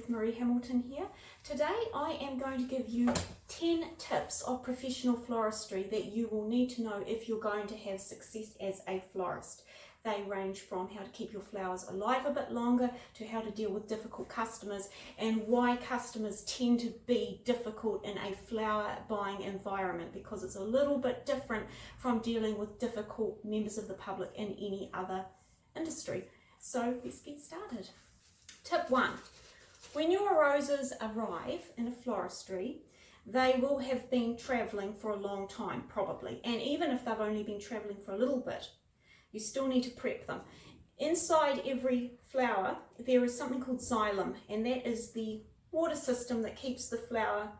with Marie Hamilton here. Today I am going to give you 10 tips of professional floristry that you will need to know if you're going to have success as a florist. They range from how to keep your flowers alive a bit longer to how to deal with difficult customers and why customers tend to be difficult in a flower buying environment, because it's a little bit different from dealing with difficult members of the public in any other industry. So let's get started. Tip 1. When your roses arrive in a floristry, they will have been travelling for a long time probably, and even if they've only been travelling for a little bit, you still need to prep them. Inside every flower there is something called xylem, and that is the water system that keeps the flower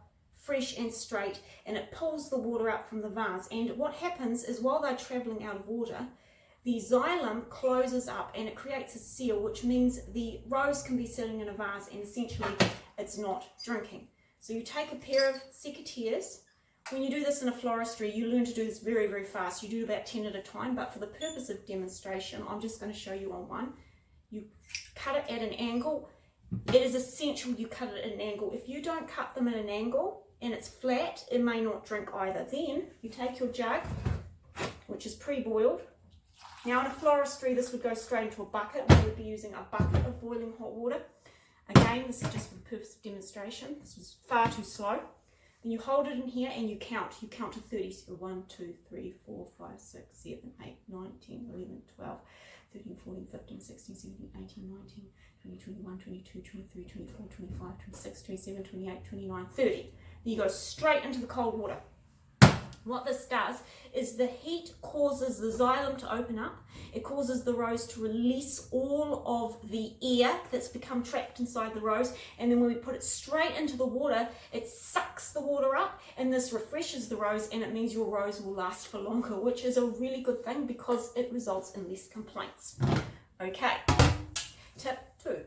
fresh and straight, and it pulls the water out from the vase. And what happens is while they're travelling out of water, the xylem closes up and it creates a seal, which means the rose can be sitting in a vase and essentially it's not drinking. So you take a pair of secateurs. When you do this in a floristry, you learn to do this very, very fast. You do about 10 at a time, but for the purpose of demonstration, I'm just going to show you on one. You cut it at an angle. It is essential you cut it at an angle. If you don't cut them at an angle and it's flat, it may not drink either. Then you take your jug, which is pre-boiled. Now in a floristry, this would go straight into a bucket. We would be using a bucket of boiling hot water. Again, this is just for the purpose of demonstration. This was far too slow. Then you hold it in here and you count. You count to 30. So 1, 2, 3, 4, 5, 6, 7, 8, 9, 10, 11, 12, 13, 14, 15, 16, 17, 18, 19, 20, 21, 22, 23, 24, 25, 26, 27, 28, 29, 30. Then you go straight into the cold water. What this does is the heat causes the xylem to open up. It causes the rose to release all of the air that's become trapped inside the rose, and then when we put it straight into the water, it sucks the water up, and this refreshes the rose, and it means your rose will last for longer, which is a really good thing because it results in less complaints. Okay, tip 2.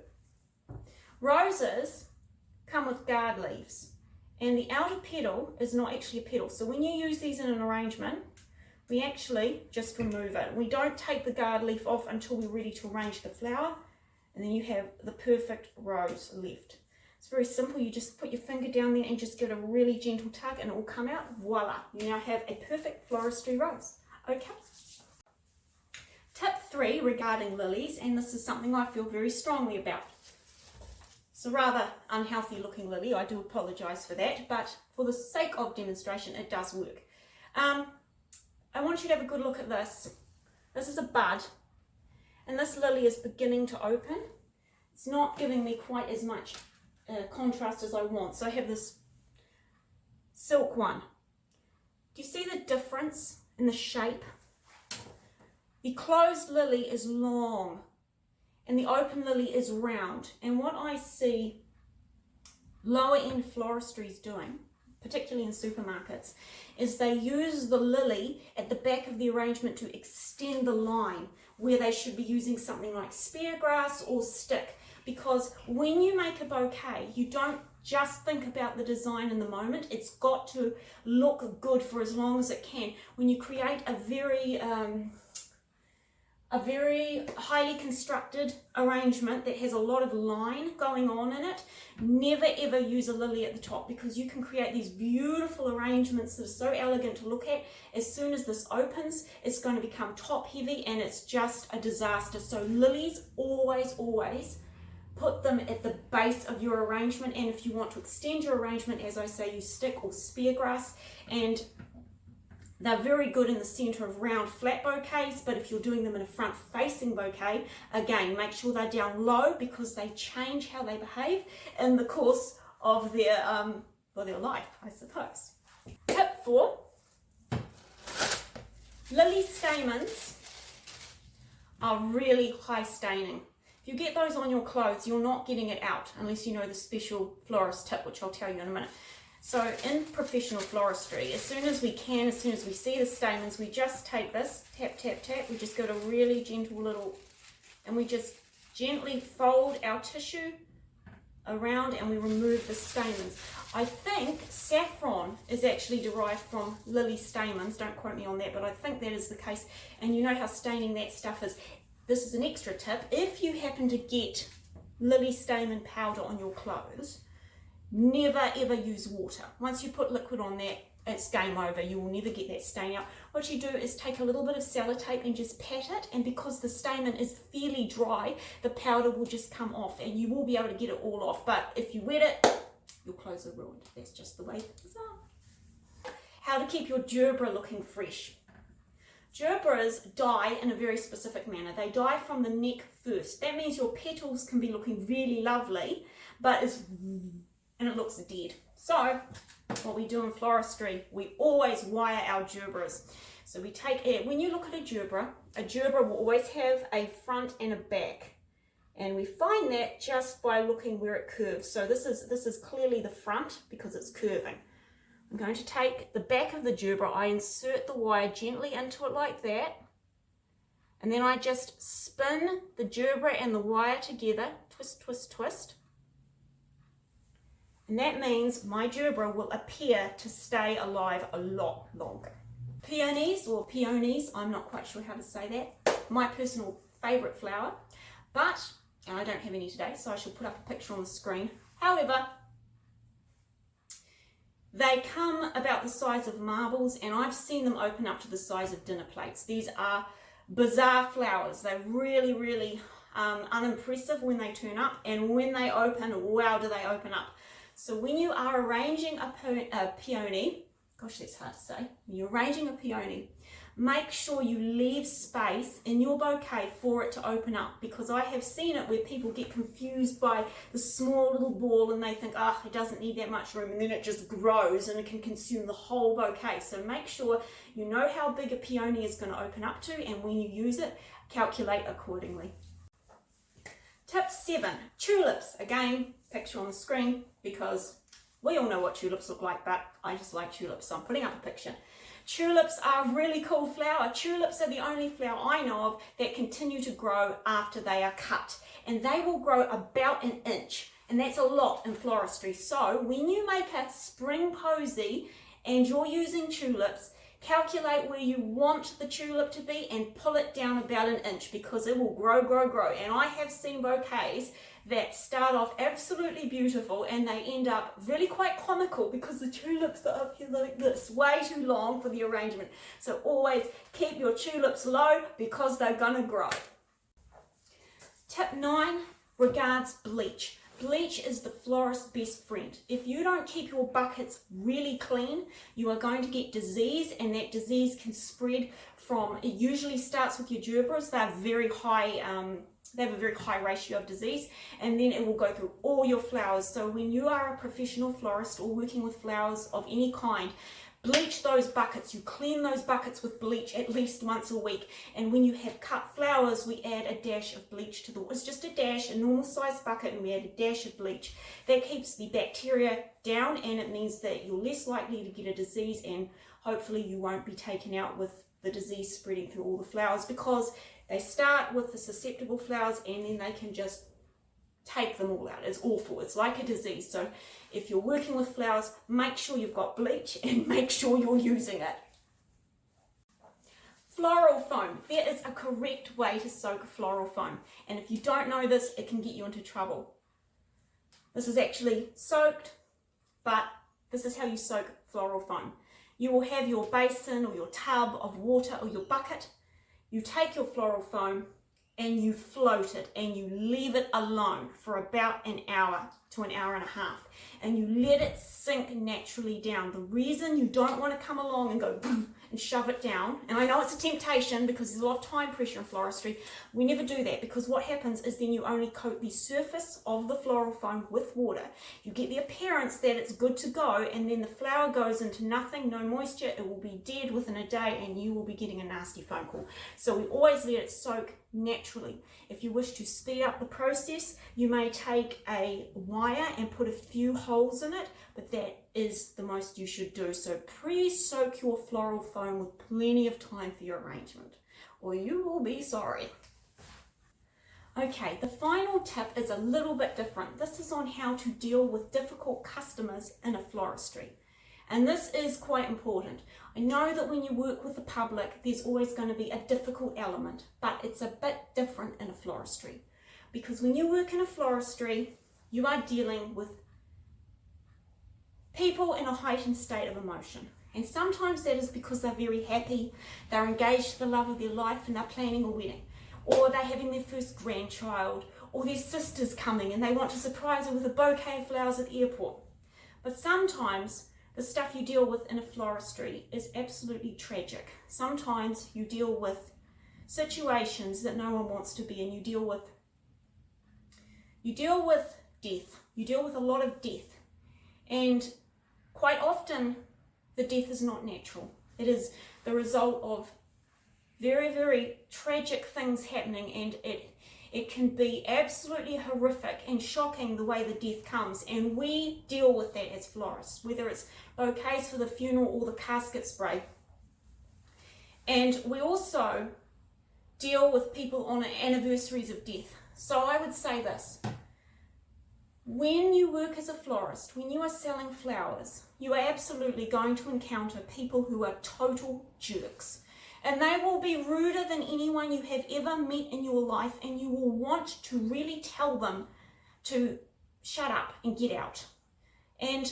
Roses come with guard leaves. And the outer petal is not actually a petal. So when you use these in an arrangement, we actually just remove it. We don't take the guard leaf off until we're ready to arrange the flower. And then you have the perfect rose left. It's very simple. You just put your finger down there and just give it a really gentle tug and it will come out. Voila! You now have a perfect floristry rose. Okay. Tip 3 regarding lilies, and this is something I feel very strongly about. It's a rather unhealthy looking lily, I do apologise for that, but for the sake of demonstration it does work. I want you to have a good look at this. This is a bud, and this lily is beginning to open. It's not giving me quite as much contrast as I want, so I have this silk one. Do you see the difference in the shape? The closed lily is long, and the open lily is round. And what I see lower end floristries doing, particularly in supermarkets, is they use the lily at the back of the arrangement to extend the line where they should be using something like speargrass or stick. Because when you make a bouquet, you don't just think about the design in the moment. It's got to look good for as long as it can. When you create a very highly constructed arrangement that has a lot of line going on in it, never ever use a lily at the top, because you can create these beautiful arrangements that are so elegant to look at. As soon as this opens, it's going to become top heavy and it's just a disaster. So lilies, always put them at the base of your arrangement, and if you want to extend your arrangement, as I say, use stick or speargrass. And they're very good in the center of round flat bouquets, but if you're doing them in a front facing bouquet, again, make sure they're down low, because they change how they behave in the course of their life, I suppose. Tip 4. Lily stamens are really high staining. If you get those on your clothes, you're not getting it out unless you know the special florist tip, which I'll tell you in a minute. So in professional floristry, as soon as we see the stamens, we just take this, tap, tap, tap, we just give it a really gentle little, and we just gently fold our tissue around and we remove the stamens. I think saffron is actually derived from lily stamens, don't quote me on that, but I think that is the case, and you know how staining that stuff is. This is an extra tip. If you happen to get lily stamen powder on your clothes, never ever use water. Once you put liquid on that, it's game over. You will never get that stain out. What you do is take a little bit of sellotape and just pat it, and because the stamen is fairly dry, the powder will just come off and you will be able to get it all off. But if you wet it, your clothes are ruined. That's just the way things are. How to keep your gerbera looking fresh. Gerberas die in a very specific manner. They die from the neck first. That means your petals can be looking really lovely, but and it looks dead. So what we do in floristry, we always wire our gerberas. So we take it, when you look at a gerbera will always have a front and a back. And we find that just by looking where it curves. So this is clearly the front because it's curving. I'm going to take the back of the gerbera, I insert the wire gently into it like that, and then I just spin the gerbera and the wire together, twist, twist, twist. And that means my gerbera will appear to stay alive a lot longer. Peonies, or peonies, I'm not quite sure how to say that, my personal favourite flower, but, and I don't have any today, so I shall put up a picture on the screen. However, they come about the size of marbles, and I've seen them open up to the size of dinner plates. These are bizarre flowers. They're really, really unimpressive when they turn up, and when they open, wow, do they open up. So when you are arranging a peony, gosh, that's hard to say, when you're arranging a peony, make sure you leave space in your bouquet for it to open up, because I have seen it where people get confused by the small little ball and they think, oh, it doesn't need that much room, and then it just grows and it can consume the whole bouquet. So make sure you know how big a peony is going to open up to, and when you use it, calculate accordingly. Tip 7, tulips. Again, picture on the screen, because we all know what tulips look like, but I just like tulips, so I'm putting up a picture. Tulips are a really cool flower. Tulips are the only flower I know of that continue to grow after they are cut, and they will grow about an inch, and that's a lot in floristry. So when you make a spring posy and you're using tulips, calculate where you want the tulip to be and pull it down about an inch, because it will grow, grow, grow. And I have seen bouquets that start off absolutely beautiful and they end up really quite comical because the tulips are up here like this, way too long for the arrangement. So always keep your tulips low because they're gonna grow. Tip 9 regards bleach. Bleach is the florist's best friend. If you don't keep your buckets really clean, you are going to get disease, and that disease can spread from, it usually starts with your gerberas. They're very high, they have a very high ratio of disease, and then it will go through all your flowers. So when you are a professional florist or working with flowers of any kind, bleach those buckets. You clean those buckets with bleach at least once a week. And when you have cut flowers, we add a dash of bleach to it's just a dash, a normal size bucket, and we add a dash of bleach. That keeps the bacteria down, and it means that you're less likely to get a disease, and hopefully you won't be taken out with the disease spreading through all the flowers, because they start with the susceptible flowers and then they can just take them all out. It's awful. It's like a disease. So if you're working with flowers, make sure you've got bleach and make sure you're using it. Floral foam. There is a correct way to soak floral foam, and if you don't know this, it can get you into trouble. This is actually soaked, but this is how you soak floral foam. You will have your basin or your tub of water or your bucket. You take your floral foam and you float it and you leave it alone for about an hour to an hour and a half, and you let it sink naturally down. The reason you don't want to come along and go boom and shove it down, and I know it's a temptation because there's a lot of time pressure in floristry, we never do that, because what happens is then you only coat the surface of the floral foam with water. You get the appearance that it's good to go, and then the flower goes into nothing, no moisture, it will be dead within a day, and you will be getting a nasty phone call. So we always let it soak naturally. If you wish to speed up the process, you may take a wire and put a few holes in it, but that is the most you should do. So pre-soak your floral foam with plenty of time for your arrangement, or you will be sorry. Okay, the final tip is a little bit different. This is on how to deal with difficult customers in a floristry. And this is quite important. I know that when you work with the public, there's always going to be a difficult element, but it's a bit different in a floristry, Because when you work in a floristry, you are dealing with people in a heightened state of emotion. And sometimes that is because they're very happy, they're engaged to the love of their life and they're planning a wedding, or they're having their first grandchild, or their sister's coming and they want to surprise her with a bouquet of flowers at the airport. But sometimes the stuff you deal with in a floristry is absolutely tragic. Sometimes you deal with situations that no one wants to be in. You deal with death. You deal with a lot of death. And quite often the death is not natural. It is the result of very, very tragic things happening, and it can be absolutely horrific and shocking the way the death comes, and we deal with that as florists, whether it's bouquets for the funeral or the casket spray. And we also deal with people on anniversaries of death. So I would say this: when you work as a florist, when you are selling flowers, you are absolutely going to encounter people who are total jerks. And they will be ruder than anyone you have ever met in your life, and you will want to really tell them to shut up and get out. And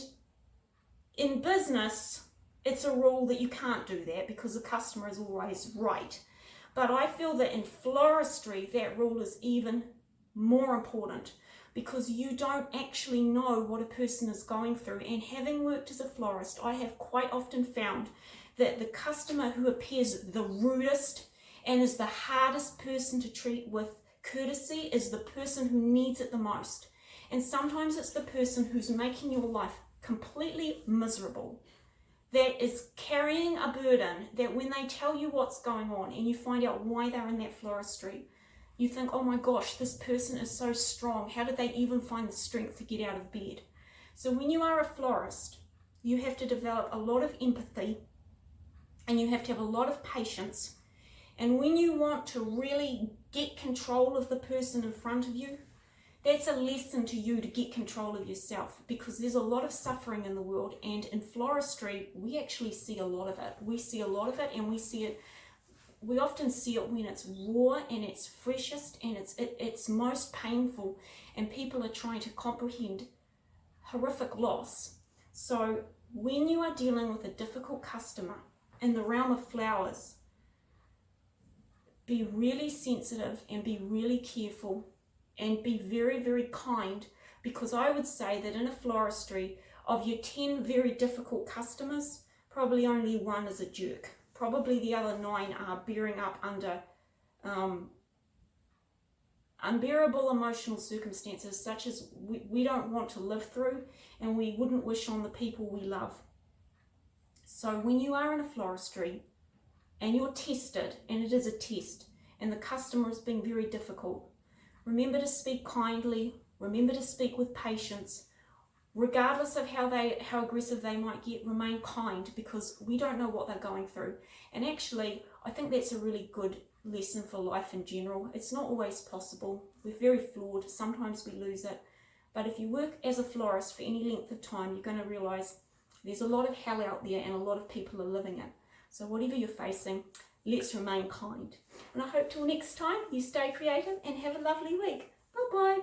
in business, it's a rule that you can't do that because the customer is always right. But I feel that in floristry, that rule is even more important, because you don't actually know what a person is going through. And having worked as a florist, I have quite often found that the customer who appears the rudest and is the hardest person to treat with courtesy is the person who needs it the most. And sometimes it's the person who's making your life completely miserable, that is carrying a burden, that when they tell you what's going on and you find out why they're in that floristry, you think, oh my gosh, this person is so strong. How did they even find the strength to get out of bed? So when you are a florist, you have to develop a lot of empathy, and you have to have a lot of patience. And when you want to really get control of the person in front of you, that's a lesson to you to get control of yourself, because there's a lot of suffering in the world, and in floristry we actually see a lot of it. We see a lot of it, and we often see it when it's raw and it's freshest and it's most painful, and people are trying to comprehend horrific loss. So when you are dealing with a difficult customer in the realm of flowers, be really sensitive and be really careful and be very, very kind, because I would say that in a floristry, of your 10 very difficult customers, probably only one is a jerk. Probably the other 9 are bearing up under unbearable emotional circumstances such as we don't want to live through, and we wouldn't wish on the people we love. So when you are in a floristry and you're tested, and it is a test, and the customer is being very difficult, remember to speak kindly, remember to speak with patience. Regardless of how aggressive they might get, remain kind, because we don't know what they're going through. And actually, I think that's a really good lesson for life in general. It's not always possible. We're very flawed. Sometimes we lose it. But if you work as a florist for any length of time, you're going to realize there's a lot of hell out there, and a lot of people are living it. So whatever you're facing, let's remain kind. And I hope till next time you stay creative and have a lovely week. Bye-bye.